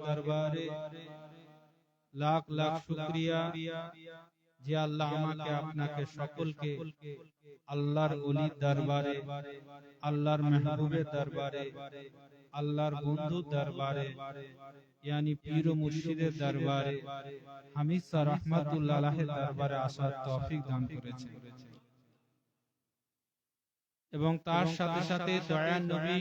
দরবারে লাখ লাখ শুকরিয়া যে আল্লাহ আমাকে আপনাকে সকলকে আল্লাহর ওলির দরবারে, আল্লাহর মেহবুবের দরবারে, আল্লাহর বন্ধুর দরবারে यानी পীর ও মুর্শিদের দরবারে হামিদ শাহ রাহমাতুল্লাহ আলাইহির দরবারে আসার তৌফিক দান করেছেন। এবং তার সাথে সাথে দয়ার নবী,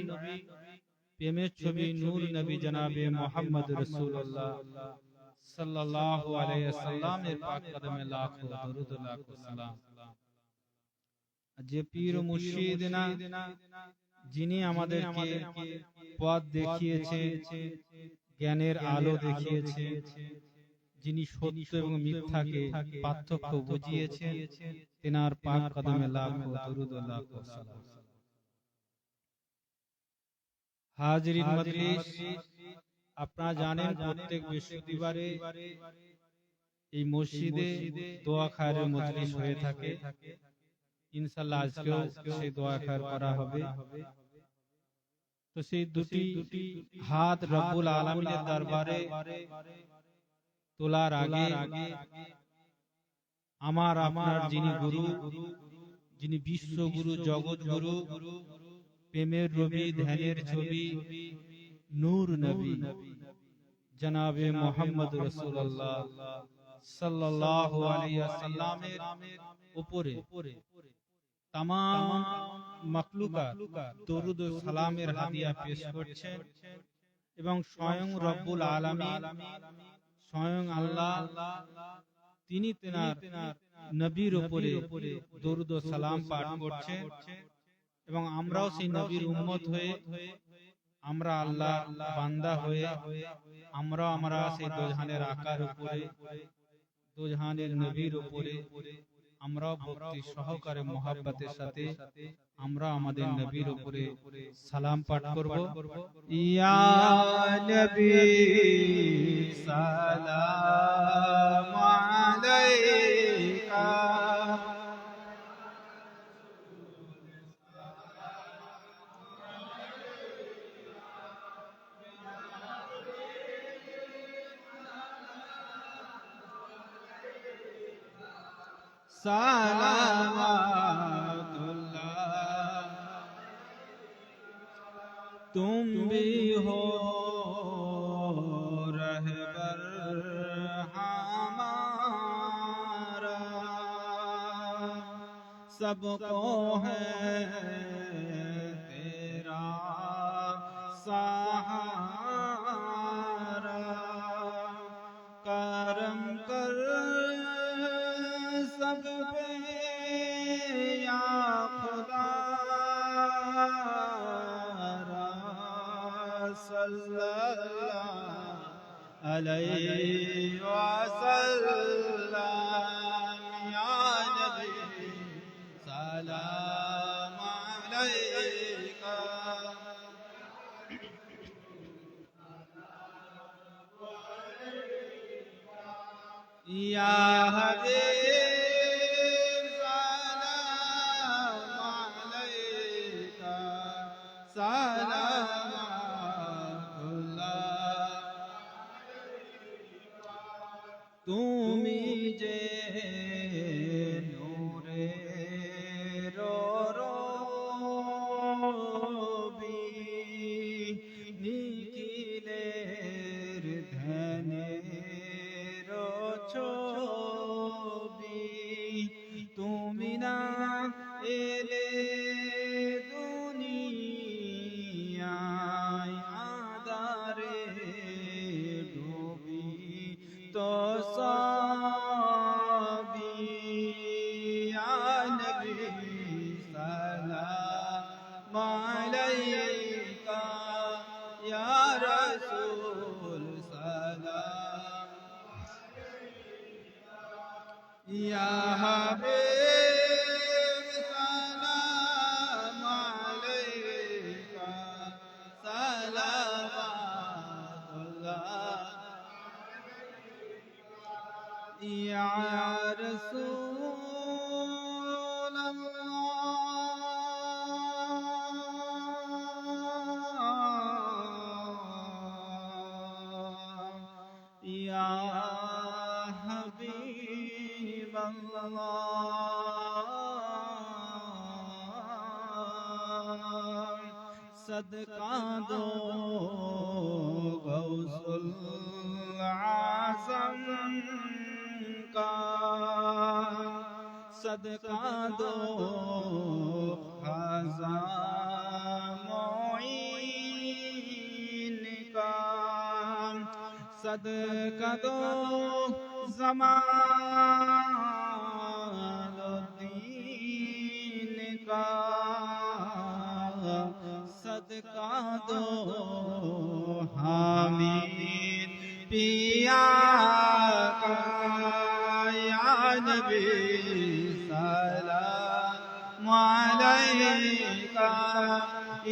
প্রেমের ছবি নূর নবী জনাবে মুহাম্মদ রাসূলুল্লাহ সাল্লাল্লাহু আলাইহি ওয়াসাল্লামের পাক কদমে লাখো দরুদ ও লাখো সালাম। যে পীর ও মুর্শিদ না, যিনি আমাদেরকে পথ দেখিয়েছে, জ্ঞানের আলো দেখিয়েছে, যিনি সত্য এবং মিথ্যাকে পার্থক্য বুঝিয়েছেন, তেনার পাক কদমে লাখো দরুদ ও লাখো সালাম। হাজিরিন মজলিস, আপনারা জানেন প্রত্যেক বৃহস্পতিবারে এই মসজিদে দোয়া খায়রের মজলিস হয়ে থাকে। ইনশাআল্লাহ আজকেও সেই দোয়া খায়র করা হবে। তো সেই দুটি হাত রব্বুল আলামিনের দরবারে তোলার আগে আমার আপনার যিনি গুরু, যিনি বিশ্বগুরু, জগৎ গুরু, প্রেমের রবি, ধ্যানের ছবি নূর নবী জনাবে মুহাম্মদ রাসূলুল্লাহ সাল্লাল্লাহু আলাইহি ওয়াসাল্লামের উপরে तमाम মাখলুকাত দরুদ ও সালামের হাদিয়া পেশ করছেন। এবং স্বয়ং রব্বুল আলামিন, স্বয়ং আল্লাহ, তিনি তেনার নবীর উপরে দরুদ ও সালাম পাঠ করছেন। এবং আমরাও সেই নবীর উম্মত হয়ে, আমরা আল্লাহ বান্দা হয়ে, আমরা সেই দোজাহানের আকার উপরে, দোজাহানের নবীর উপরে আমরাও ভক্তি সহকারে মহব্বতের সাথে আমরা আমাদের নবীর উপরে সালাম পাঠ করব। ইয়া নবী সালাম আলাইকা, सलावतुल्लाह, तुम भी हो रहबर हमारा, सबको है तेरा सहारा, करम कर सब पे या खुदा, सल्लल्लाहु अलैहि वसल्लम, या नबी सलाम अलैका, या हबीब सलाम अलैका, सलावतुल्लाह, তুমি যে নূরে রবি, নিখিলের ধ্যানের ছবি, তুমি না এলে দুনিয়ায় আঁধারে ডুবি তো সবই, ইয়া নবী সালাম আলাইকা, ইয়া রাসূল সালাম, ইয়া হাবিব সালাম আলাইকা, সালাওয়াতুল্লাহ, ইয়া রাসূলুল্লাহ या हबीब अल्लाह सदका दो गौसुल आज़म का सदका दो ख़ज़ा मोईन का सदका दो ज़मानुद्दीन का सदका दो हामिद पिया का या नबी सलाम अलैका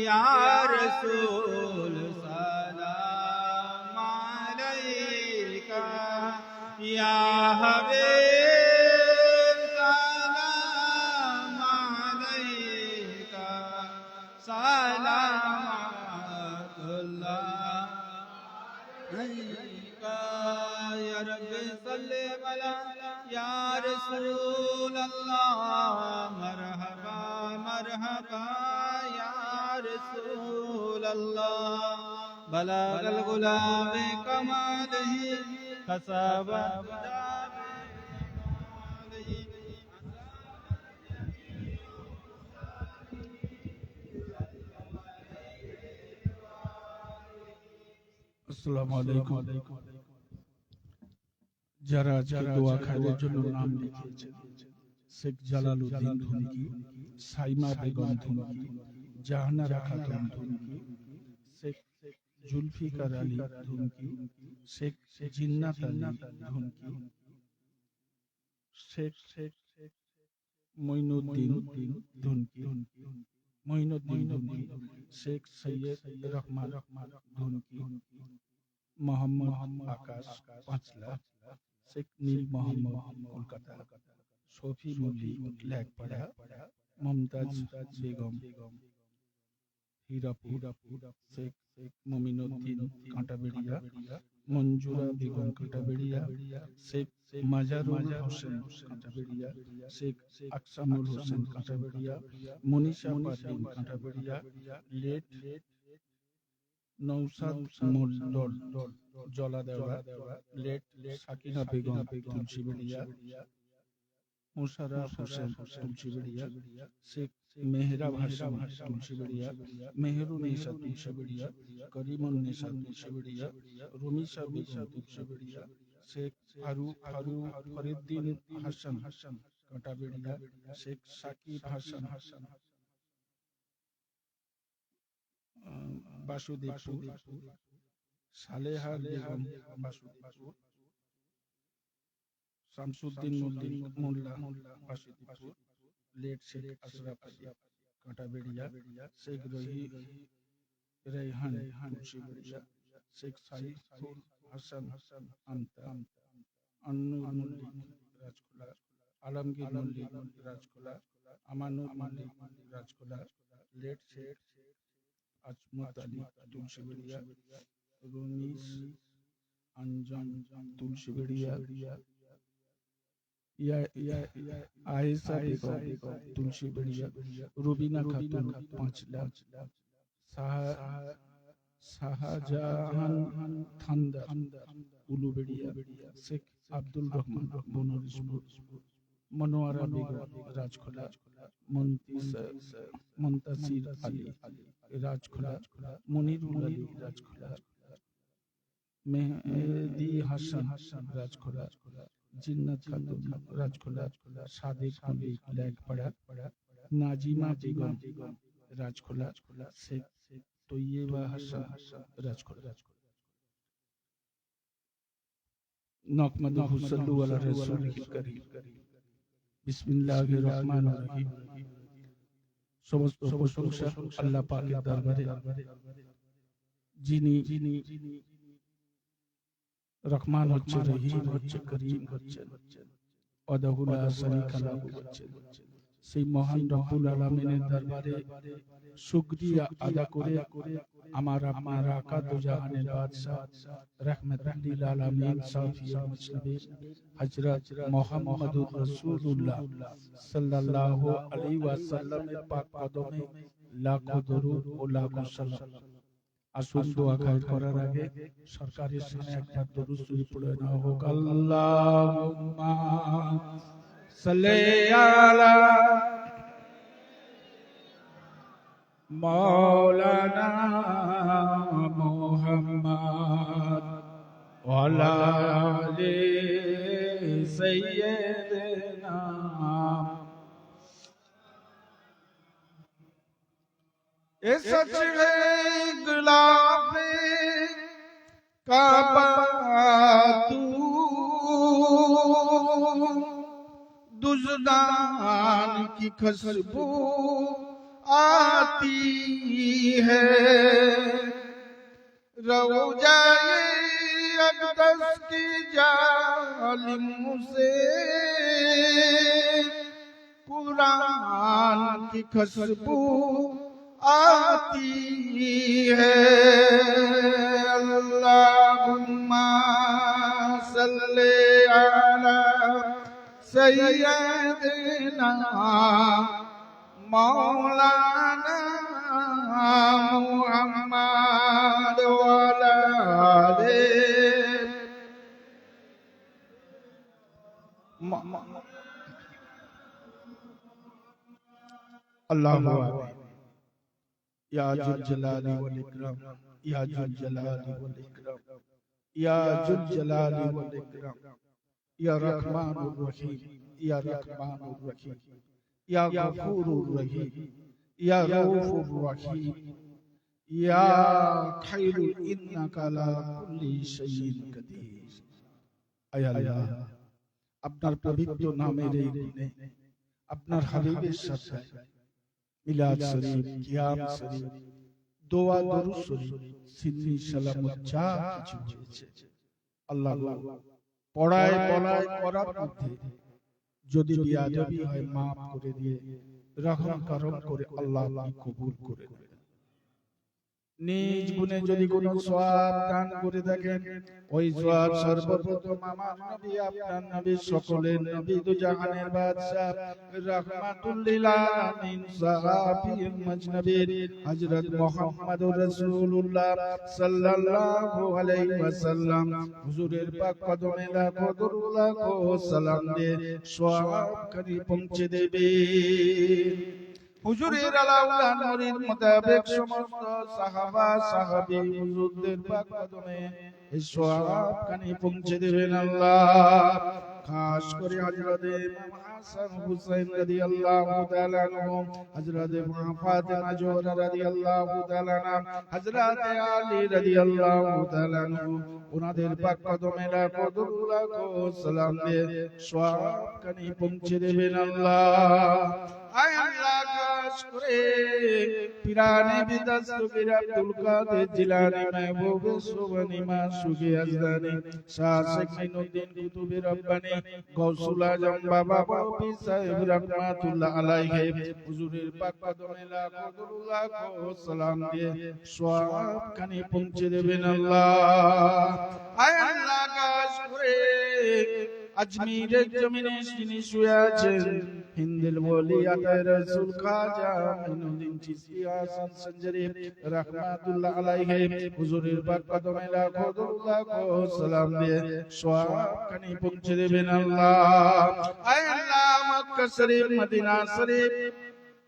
या रसूल सलाम अलैका या हबीब सलाम अलैका सलामतुल्लाह अलैका या रब्बी सल्ली अला या रसूल अल्लाह मरहबा मरहबा या रसूल अल्लाह बलगल गुलाम कमालिही कसाबा আসসালামু আলাইকুম। যারা আজকে দোয়া খায়ের জন্য নাম লিখিয়েছেন, শেখ জালালউদ্দিন ধুনকি, সাইমা বেগম ধুনকি, জাহানারা খাতুন ধুনকি, শেখ জুলফিকার আলী ধুনকি, শেখ জিন্নাত আলী ধুনকি, শেখ মঈনুদ্দিন ধুনকি, মঈনুদ্দিন ধুনকি, শেখ সৈয়দ রহমান ধুনকি, মোহাম্মদ আকাশ পাঁচলা, শেখ নীল মোহাম্মদ কলকাতা, শফি মল্লিক লেকপাড়া, মমতাজ বেগম হীরাপুর, শেখ মমিনুদ্দিন কাঁটাবেড়িয়া, মঞ্জুরা বেগম কাঁটাবেড়িয়া, শেখ মাজারুল হোসেন কাঁটাবেড়িয়া, শেখ আকসামুল হোসেন কাঁটাবেড়িয়া, মনীষা পারভিন কাঁটাবেড়িয়া, লেট নৌসাদ মন্ডল জলাদেওয়া, লেট সাকিনা বেগম তুলসীবেড়িয়া, মোশাররফ হোসেন তুলসীবেড়িয়া, শেখ মেহরাব হাসান তুলসীবেড়িয়া, মেহরুন্নেসা তুলসীবেড়িয়া, করিমুন্নেসা তুলসীবেড়িয়া, রুমিসা বেগম তুলসীবেড়িয়া, শেখ ফরিদ্দিন হাসান কাঁটাবেড়িয়া, শেখ সাকিব হাসান বাসুদেবপুর, সালেহা বেগম বাসুদেবপুর, শামসুদ্দিন মোল্লা বাসুদেবপুর, লেট শেখ আশরাফ আলী কাঁটাবেড়িয়া, শেখ রেহান তুলসীবেড়িয়া, শেখ সাইফুল হাসান আমতা, আন্নুর মল্লিক রাজখোলা, আলমগীর মল্লিক রাজখোলা, আমানুর মল্লিক রাজখোলা, লেট শেখ আজমত আলী তুলসীবেড়িয়া, রুমিস আঞ্জম তুলসীবেড়িয়া, আয়েশা বেগম তুলসীবেড়িয়া, রুবিনা খাতুন পাঁচলা, শাহজাহান থান্দার উলুবেড়িয়া, শেখ আব্দুল রহমান বনরিশপুর, মনোয়ারা বেগম রাজখোলা, মুনতাসির আলী রাজখোলা, মনিরুল আলী রাজখোলা, মেহেদি হাসান রাজখোলা, জিন্নাত খাতুন রাজখোলা, সাদেক মল্লিক লেকপাড়া, নাজিমা বেগম রাজখোলা, শেখ তৈয়বা হাসান রাজখোলা। নাহমাদুহু সাল্লু আলা রাসূলিল কারীম। বিসমিল্লাহির রহমানির রহিম। সমস্ত প্রশংসা আল্লাহ পাকের দরবারে, যিনি রহমান হচ্ছে, রহিম হচ্ছে, করিম হচ্ছে, ওয়াহদাহু লা শারীকা লাহু হচ্ছে। সেই মহান রব্বুল আলামিনের দরবারে শুকরিয়া আদা করে আমার আপনার আকা দু জাহানের বাদশা রাহমাতুল লিল আলামিন সাফিউল মুজতাবিন হযরত মুহাম্মদুর রাসূলুল্লাহ সাল্লাল্লাহু আলাইহি ওয়াসাল্লামের পাক কদমে লাখো দরুদ ও লাখো সালাম। আসুন দোয়া খায়ের করার আগে সরকারের সামনে একটা দরুদ শরীফ পড়ে নেওয়া হোক। আল্লাহুম্মা সাল্লি আলা মাওলানা মুহাম্মদ ওয়া আলা আলি সাইয়্যিদিনা। এ সচরে গুলাবে কাবা তু दुज़दान की खुशबू आती है, रौज़ाए अक़दस की जालिमों से कुरान की खुशबू आती है। अल्लाहुम्मा सल्ले अला सय्यदना मौलाना मुहम्मद वाला दे। अल्लाहु अकबर। या जुल जलाली वल इकराम, या जुल जलाली वल इकराम, या जुल जलाली वल इकराम, या रहमानुर रहीम, या रहमानुर रहीम, या गफूरुर रहीम, या रऊफुर रहीम, या खैरु इन्नका ला कुल्ली शैइन कदीर। आय अल्लाह, আপনার পবিত্র নামের এই দিনে আপনার হাবিবের সাথে মিলাদ শরীফ, কিয়াম শরীফ, দোয়া দরুদ শরীফ, সিন্নি সালামত যা কিছু হয়েছে আল্লাহ পড়ায় বলায় করার মধ্যে যদি বিয়াদবি হয় মাফ করে দিয়ে রহম করম করে আল্লাহ আপনি কবুল করে নেন। নিজ গুণে যদি কোনো সওয়াব দান করে থাকেন ওই সওয়াব সর্বপ্রথম আমার নবী আপনার নবী সকলের নবী দু জাহানের বাদশা রাহমাতুল লিল আলামিন সাহাবী মজনবী হযরত মুহাম্মদুর রাসূলুল্লাহ সাল্লাল্লাহু আলাইহি ওয়াসাল্লাম হুজুরের পাক কদমে লাখো দরুদ লাখো সালাম দিয়ে সওয়াব খানি পৌঁছে দেবে। হুজুরের আলাউলা নূরের মোতাবেক সমস্ত সাহাবা সাহাবী হুজুরদের পাক কদমে এই সওয়াব খানি পৌঁছে দেবেন আল্লাহ। খাস করে হযরত ইমাম হাসান হুসাইন রাদিয়াল্লাহু তাআলা আনহুম, হযরত ফাতিমা জোহরা রাদিয়াল্লাহু তাআলা আনহা, হযরত আলী রাদিয়াল্লাহু তাআলা আনহু ওনাদের পাক কদমে লাখো দরুদ লাখো সালাম দিয়ে সওয়াব খানি পৌঁছে দেবেন আল্লাহ। আয় আল্লাহ খাস করে পিরানে বিদস্তগীর আব্দুল কাদের জিলানী মাহবুব সুবহানী মাসুকি আজদানী শাহ শেখ মাইনুদ্দিন কুতুবী রব্বানী গৌসুল আজম বাবা বাবি সাহেব রাহমাতুল্লাহ আলাইহি হুজুরের পাক কদমে লাখো দরুদ লাখো সালাম দিয়ে সওয়াব খানি পৌঁছে দেবেন আল্লাহ। আয় আল্লাহ খাস করে আজমিরের জমিনে যিনি শুয়ে আছেন হিন্দিল ওলি আতায়ে রাসূল খাজা মাইনুদ্দিন চিশতি হাসান সঞ্জরি রাহমাতুল্লাহ আলাইহি হুজুরের পাক কদমে লাখো দরুদ লাখো সালাম দিয়ে সওয়াব খানি পৌঁছে দেবেন আল্লাহ। আয় আল্লাহ মক্কা শরীফ, মদিনা শরীফ,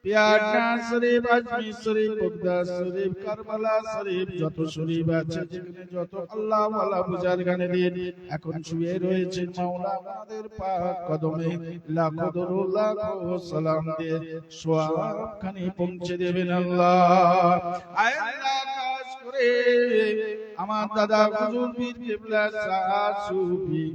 পিয়াটা শরীফ, আজমির শরীফ, বগদা শরীফ, কারবালা শরীফ, যত শরীফ আছে যেখানে যত আল্লাহ ওয়ালা বুজার গানে দিন এখন শুয়ে রয়েছেন মাওলা আমাদের পাক কদমে লাখো দরুদ লাখো সালাম দিয়ে সওয়াব খানি পৌঁছে দেবেন আল্লাহ। আয় আল্লাহ খাস করে আমার দাদা হুজুর পীর কিবলা শাহ সুফি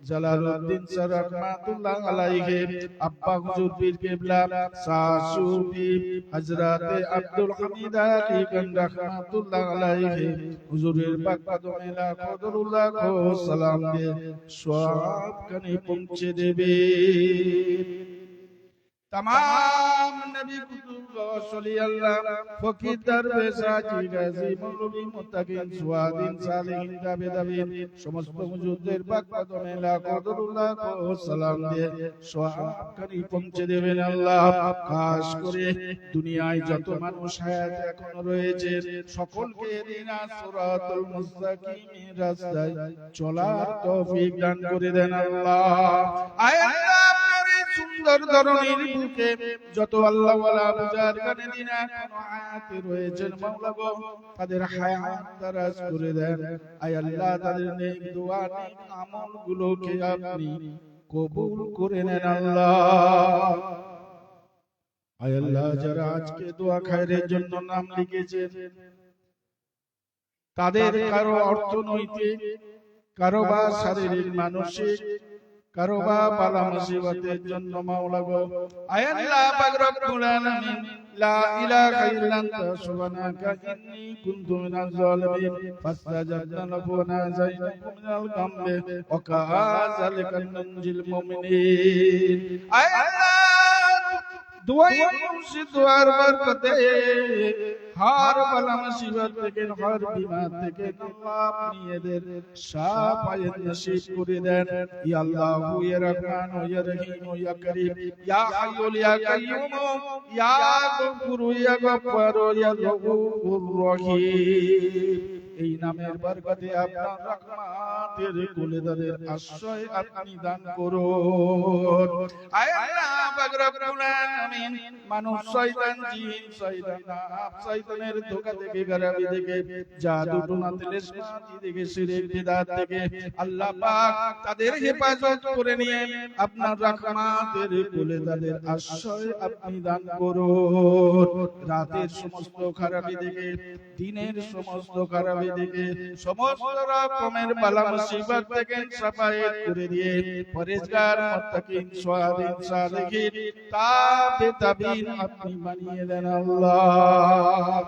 জালালউদ্দিন শাহ রাহমাতুল্লাহ আলাইহি, আব্বা হুজুর পীর কিবলা শাহ সুফি হযরত আব্দুল হামিদ আলী গন রাহমাতুল্লাহ আলাইহি হুজুরের পাক কদমে লাখো দরুদ লাখো সালাম দিয়ে সওয়াব খানি পৌঁছে দেবে। तमाम नबी कुतुब रसूल अल्लाह फकीर दरवेश हाजी गाजी मौलवी मुत्ताকিন সুয়াদিন সালিহিন দাবিদাবিন সমস্ত হুজুরদের পাক কদমে লাখো দরুদ লাখো সালাম দিয়ে সওয়াবকারী পৌঁছে দেবেন আল্লাহ। খাস করে দুনিয়ায় যত মানুষ হায়াত এখনো রয়েছে সকলকে দিনা সিরাতুল মুস্তাকিমের রাস্তায় চলার তৌফিক দান করে দেন আল্লাহ। আয় আল্লাহ, সুন্দর ধরনের বুকে যত আল্লাহ ওয়ালা বুজার গানে দিন এখনো হায়াতে রয়েছেন মাওলা গো, তাদের হায়াত দারাজ করে দেন। আয় আল্লাহ, তাদের নেক দোয়া নেক আমল গুলোকে আপনি কবুল করে নেন আল্লাহ। আয় আল্লাহ, যারা আজকে দোয়া খায়রের জন্য নাম লিখেছেন তাদের কারো অর্থনৈতিক, কারো বা শারীরিক মানসিক, কারো বা বালা মুসিবতের জন্য মাওলা গো, আয় আল্লাহ পাক রব্বুল আলামিন লা ইলাহা ইল্লা আনতা সুবহানাকা ইন্নী কুনতু মিনাজ জালিমিন ফাসতাজাবনা লাহু ওয়া নাজাইনাহু মিনাল গাম্মি ওয়া কাযালিকা নুনজিল মুমিনিন। আয় আল্লাহ, दुआएं मुझसे दुआर बरकते हर बला मुसीबत থেকে হর বিমার থেকে আল্লাহ আপনি এদের শাফায়ে নসিব করে দেন। ইয়া আল্লাহ ইয়া রহমান ইয়া রহিম ইয়া করিম ইয়া হাইয়ুল ইয়া কাইয়ুম ইয়া গফুর ইয়া গফফার ইয়া গফুর রহিম। এই নামের বরকতে আপনার রহমতের কুলেদারের আশ্রয় আপনি দান করুন। আয় আল্লাহ পাক রব্বুল আলামিন, মানুষ শয়তান জিন শয়তান নাফস শয়তানের ধোঁকা থেকে গারাবি থেকে জাদু টুনা তিলিস্মাতি থেকে শিরক বিদআত থেকে আল্লাহ পাক তাদের হেফাজত করে নিয়ে আপনার রহমতের কুলেদারের আশ্রয় আপনি দান করুন। রাতের সমস্ত খারাপি থেকে, দিনের সমস্ত খারাপি থেকে, সমস্ত রকমের বালা মুসিবত থেকে সাফায়েত করে দিয়ে পরেজগার মুত্তাকিন সুয়াদিন সালিহিন তাবিন আপনি বানিয়ে দেন আল্লাহ।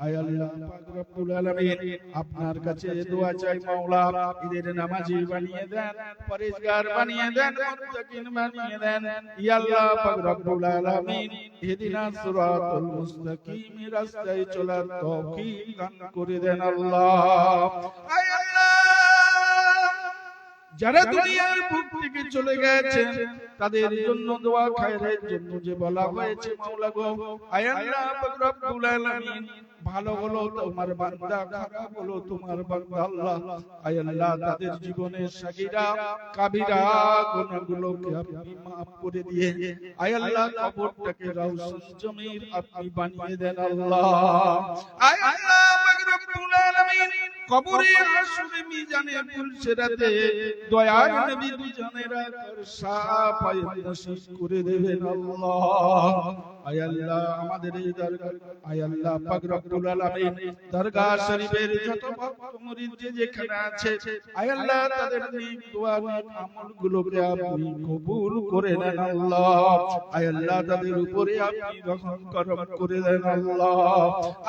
আয় আল্লাহ পাক রব্বুল আলামিন, আপনার কাছে দোয়া চাই মাওলা, এদের নামাজি বানিয়ে দেন, পরেজগার বানিয়ে দেন, মুত্তাকিন বানিয়ে দেন। ইয়া আল্লাহ পাক রব্বুল আলামিন, ইহদিনাস সিরাতাল মুস্তাকিম রাস্তায় চলার তৌফিক দান করে দেন আল্লাহ। আয় আল্লাহ, যারা দুনিয়ার বুক থেকে চলে গেছেন তাদের জন্য দোয়া খায়রের জন্য যে বলা হয়েছে মাওলা গো, আয় আল্লাহ পাক রব্বুল আলামিন, ভালো হলো তোমার বান্দা, খারাপ হলো তোমার বান্দা আল্লাহ। আয় আল্লাহ, তাদের জীবনের সাগীরা কাবীরা গুনাহগুলোকে আপনি maaf করে দিয়ে আয় আল্লাহ কবরটাকে রাউসুল জমির আপনি বানিয়ে দেন আল্লাহ। আয় আল্লাহ পাক রব্বুল আলামিন, কবরে হাসরে মিজানে পুলসিরাতে দয়ার নবী দুজনের শাফায়ে নসিব করে দেবেন আল্লাহ। আয় আল্লাহ, আমাদের এই দরগাহ, আয় আল্লাহ পাক রব্বুল আলামিন, দরগাহ শরীফের যত ভক্ত মুরিদ যে যেখানে আছে আয় আল্লাহ তাদের নেক দোয়া নেক আমলগুলোকে আপনি কবুল করে নেন আল্লাহ। আয় আল্লাহ, তাদের উপরে আপনি রহম করম করে দেন আল্লাহ।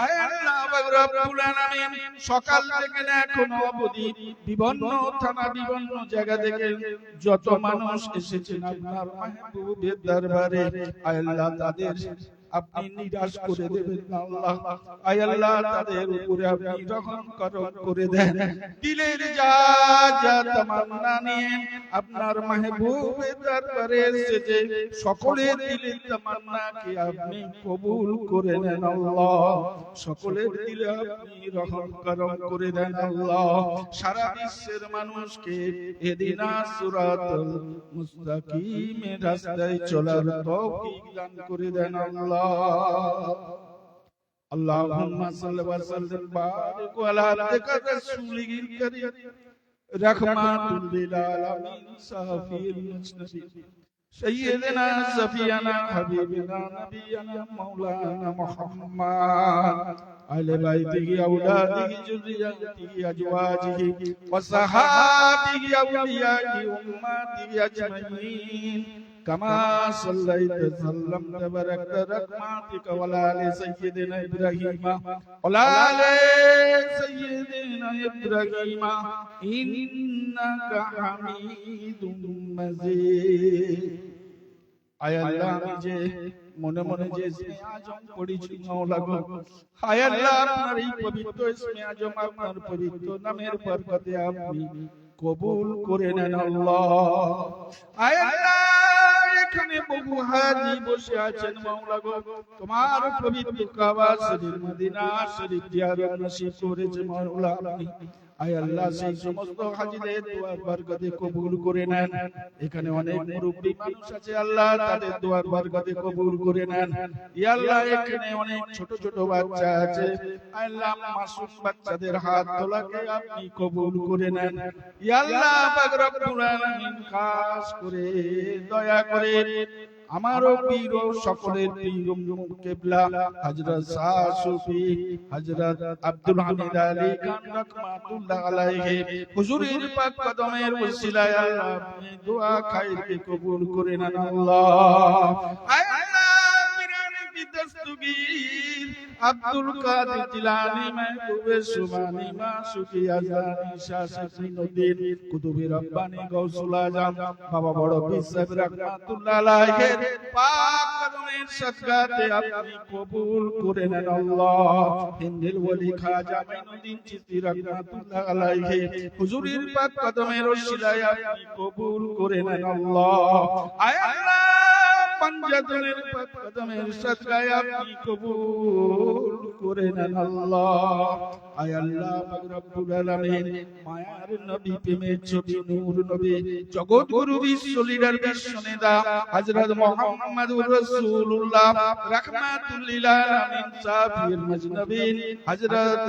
আয় আল্লাহ পাক রব্বুল আলামিন, সকাল থেকে এখনো অবধি বিভিন্ন থানা বিভিন্ন জায়গা থেকে যত মানুষ এসেছেন আপনার মাহবুবের দরবারে আয় আল্লাহ তাদের আপনি নিরাশ করে দেবেন না আল্লাহ। আয় আল্লাহ, তাদের উপরে আপনি রহম করম করে দেন। দিলের যা যা তামান্না নিয়ে আপনার মাহবুবের দরবারে এসেছে সকলের দিলের তামান্নাকে আপনি কবুল করে নেন আল্লাহ। সকলের দিলে আপনি রহম করম করে দেন আল্লাহ। সারা বিশ্বের মানুষকে ইহদিনাস সিরাতাল মুস্তাকিমের রাস্তায় চলার তৌফিক দান করে দেন আল্লাহ। اللهم صل وسلم وبارك على عبدك رسولك الكريم رحمة للعالمين صافي المجتبين سيدنا سفينا حبيبنا نبينا مولانا محمد على بيته أولاده ذريته أزواجه وصحابه أوليائه أمته أجمعين كما صليت وسلمت وباركت رحمتك وعلى آل سيدنا إبراهيم وعلى آل سيدنا إبراهيم إنك حميد مجيد হায় আল্লাহ আমি যে মনে মনে যে ইসমে আজম পড়েছি মাওলা গো, হায় আল্লাহ আপনার এই পবিত্র ইসমে আজম আপনার পবিত্র নামের বরকতে আপনি কবুল করে নেন আল্লাহ। হায় আল্লাহ এখানে বহু হাজি বসে আছেন মাওলা গো, তোমার পবিত্র কাবা শরীফ মদিনা শরীফ জিয়ারত নসিব করেছে মাওলা আপনি। আয় আল্লাহ সেই সমস্ত হাজিদের দোয়ার বরকতে কবুল করে নেন। এখানে অনেক মুরব্বী মানুষ আছে আল্লাহ, তাদের দোয়ার বরকতে কবুল করে নেন। ইয়া আল্লাহ এখানে অনেক ছোট ছোট বাচ্চা আছে, আয় আল্লাহ মাসুম বাচ্চাদের হাত তোলাকে আপনি কবুল করে নেন। ইয়া আল্লাহ পাক রব্বুল আলামিন খাস করে দয়া করে আমারও পীর ও সকলের পীর কিবলা হযরত শাহ সুফি হযরত আব্দুল হামিদ আলী খান রাহমাতুল্লাহ আলাইহি হুজুরের পাক কদমের ওসিলায় আল্লাহ আপনি দোয়া খায়রকে কবুল করে নেন আল্লাহ। আয় আল্লাহ পীরানি বিদস্তগীর আব্দুল কাদের জিলানী মাহবুবে সুবহানী মাসুকি আজানি শাহ শাফিউদ্দিন কুতুবে রব্বানী গাউসুল আজম বাবা বড় পীর সাহেব রাহমাতুল্লাহ আলাইহি পাক কদমের সদকাতে আপনি কবুল করে নেন আল্লাহ। হিন্দের ওলি খাজা মাইনুদ্দিন চিশতি রাহমাতুল্লাহ আলাইহি হুজুরের পাক কদমের ওসিলায় আপনি কবুল করে নেন আল্লাহ। আয় আল্লাহ পাঞ্জাতনের পাক কদমের সদকায় আপনি কবুল করে নেন আল্লাহ। আয় আল্লাহ পাক রব্বুল আলামিন মায়ার নবী প্রেমের ছবি নূর নবী জগৎ গুরু বিশ্ব লিডার বিশ্ব নেতা হযরত মুহাম্মদুর রাসূলুল্লাহ রাহমাতুল লিল আলামিন সাফির মাজনবিন হযরত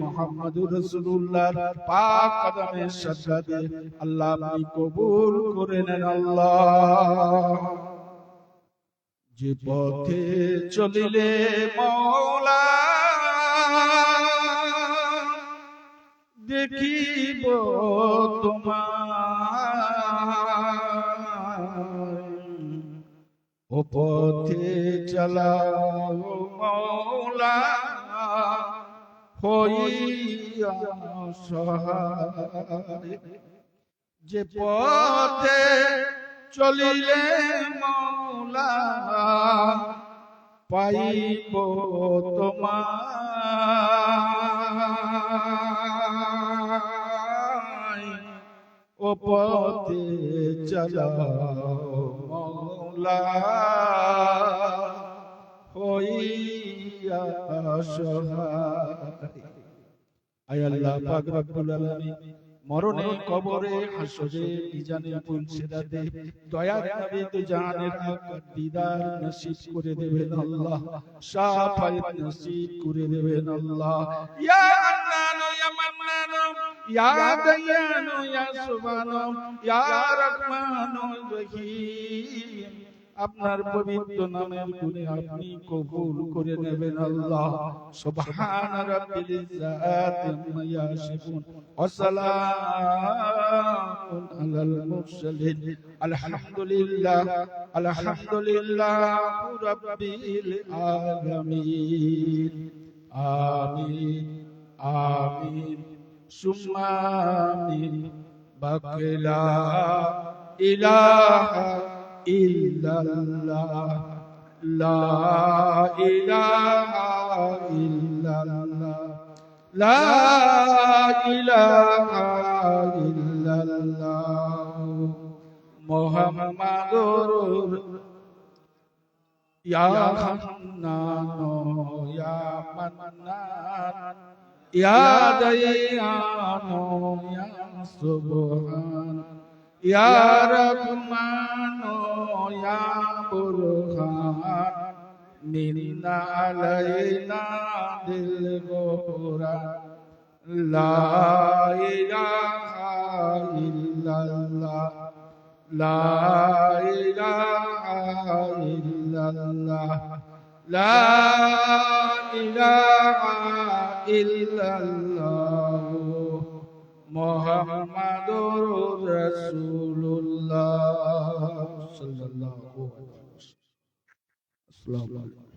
মুহাম্মদুর রাসূলুল্লাহ পাক কদমের সদকাতে আল্লাহ আপনি কবুল করে নেন আল্লাহ। যে পথে চলিলে মওলা দেখিব তোমায়, ও পথে চালাও মওলা হইয়া সহায়। যে পথে চলিলে মওলা পাইব তোমায়, ও পথে চালাও মওলা হইয়া সহায়। আয় আল্লাহ পাক রব্বুল আলামিন মরণে কবরে হাসরে মিজানে পুলসিরাতে দয়ার নবী তো জানের হক দিদার নসিব করে দেবেন আল্লাহ, শাফায়াত নসিব করে দেবেন আল্লাহ। ইয়া আল্লাহ ইয়া মান্নান ইয়া দায়ান ইয়া সুবহান ইয়া রহমান রহিম, আপনার পবিত্র নামের গুণে আপনি কবুল করে নেবেন আল্লাহ। সুবহান রাব্বিল ইজ্জাতি আম্মা ইয়াসিফুন ওয়া সালামুন আলাল মুরসালিন আলহামদুলিল্লাহি রাব্বিল আলামিন। আমিন আমিন সুম্মা আমিন। বাকিলা ইলাহা ইল্লাল্লাহ লা ইলাহা ইল্লাল্লাহ লা ইলাহা ইল্লাল্লাহ মুহাম্মাদুর ইয়া হান্নান ইয়া মান্নান ইয়া দায়ান ইয়া সুবহান ইয়া রহমান ইয়া বুরহান মিন্না আলাইনা দিল গোরা লা ইলাহা ইল্লাল্লাহ লা ইলাহা ইল্লাল্লাহ লা ইলাহা ইল্লাল্লাহ মুহাম্মাদুর রাসূলুল্লাহ সাল্লাল্লাহু আলাইহি ওয়াসাল্লাম। আসসালামু আলাইকুম।